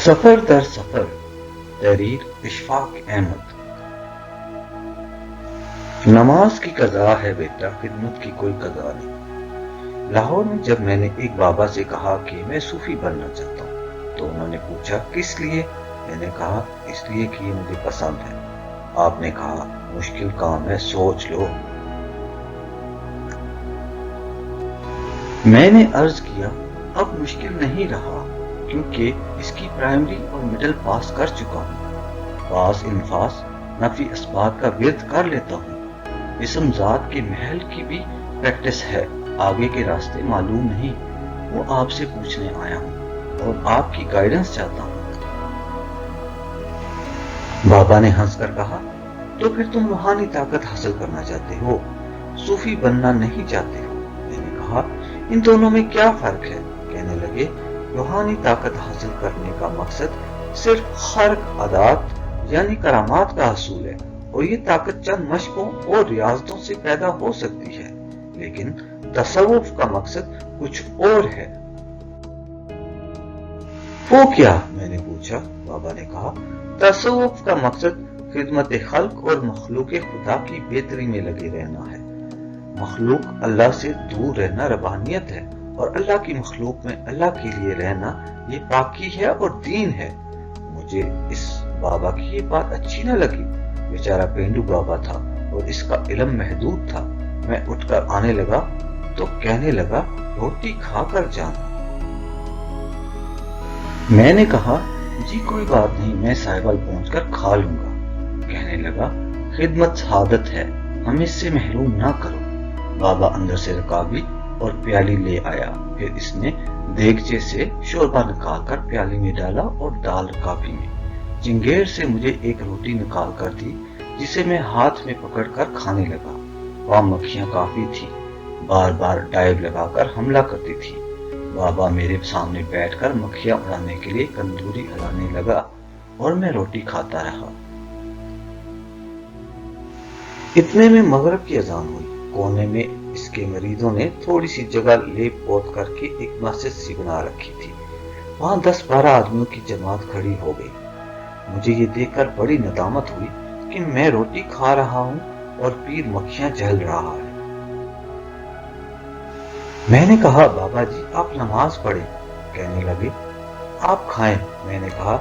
सफर दर सफर तहरीर इशफाक अहमद। नमाज की कज़ा है बेटा, खिदमत की कोई कज़ा नहीं। लाहौर में जब मैंने एक बाबा से कहा कि मैं सूफी बनना चाहता हूँ तो उन्होंने पूछा किस लिए। मैंने कहा इसलिए कि ये मुझे पसंद है। आपने कहा मुश्किल काम है, सोच लो। मैंने अर्ज किया अब मुश्किल नहीं रहा क्योंकि इसकी प्राइमरी और मिडिल पास कर चुका हूँ। पास इनफास नफी इसबात का विर्द कर लेता हूँ। इसम ज़ात के महल की भी प्रैक्टिस है। आगे के रास्ते मालूम नहीं, वो आपसे पूछने आया हूँ और आपकी गाइडेंस चाहता हूँ। बाबा ने हंसकर कहा तो फिर तुम रूहानी ताकत हासिल करना चाहते हो, सूफी बनना नहीं चाहते हो। मैंने कहा इन दोनों में क्या फर्क है। कहने लगे रूहानी ताकत हासिल करने का मकसद सिर्फ खर्क आदात यानी करामात का हसूल है और ये ताकत चंद मशकों और रियाजतों से पैदा हो सकती है, लेकिन तसव्वुफ का मकसद कुछ और है। वो क्या? मैंने पूछा। बाबा ने कहा तसव्वुफ का मकसद खिदमत खल्क और मखलूक खुदा की बेहतरी में लगे रहना है। मखलूक अल्लाह से दूर रहना रबानियत है और अल्लाह की मखलूक में अल्लाह के लिए रहना ये पाकी है और दीन है। मुझे इस बाबा की ये बात अच्छी न लगी। बेचारा पेंडू बाबा था और इसका इल्म महदूद था। मैं उठकर आने लगा तो कहने लगा रोटी खाकर जाना। मैंने कहा जी कोई बात नहीं, मैं साहिबाल पहुंचकर खा लूंगा। कहने लगा खिदमत शहादत है, हमें इससे महरूम ना करो। बाबा अंदर से रकाबी और प्याली ले आया। फिर इसने देगचे से शोरबा निकालकर प्याली में डाला और डाल रकाबी में। चिंगेर से मुझे एक रोटी निकाल कर दी जिसे मैं हाथ में पकड़कर खाने लगा। वहां मक्खियां काफी थी, बार बार डाइव लगाकर हमला करती थी। बाबा मेरे सामने बैठकर मक्खियां उड़ाने के लिए कंदूरी हिलाने लगा और मैं रोटी खाता रहा। इतने में मगरिब की अजान हुई। कोने में इसके मरीजों ने थोड़ी सी जगह लेप पोत करके एक मस्जिद सी बना रखी थी। वहां 10-12 आदमियों की जमात खड़ी हो गई। मुझे ये देखकर बड़ी नदामत हुई कि मैं रोटी खा रहा हूं और पीर मक्खियां झल रहा है। मैंने कहा बाबा जी आप नमाज पढ़े। कहने लगे आप खाएं। मैंने कहा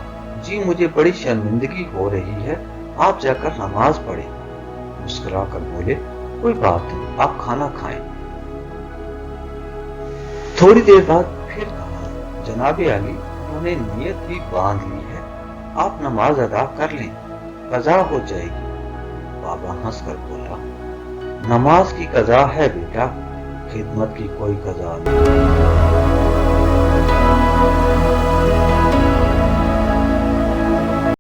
जी मुझे बड़ी शर्मिंदगी हो रही है, आप जाकर नमाज पढ़े। मुस्कुरा कर बोले कोई बात नहीं, आप खाना खाएं। थोड़ी देर बाद फिर कहा जनाबे अली उन्होंने नियत भी बांध ली है, आप नमाज अदा कर लें, कज़ा हो जाएगी। बाबा हंसकर बोला नमाज की कज़ा है बेटा, खिदमत की कोई कज़ा नहीं।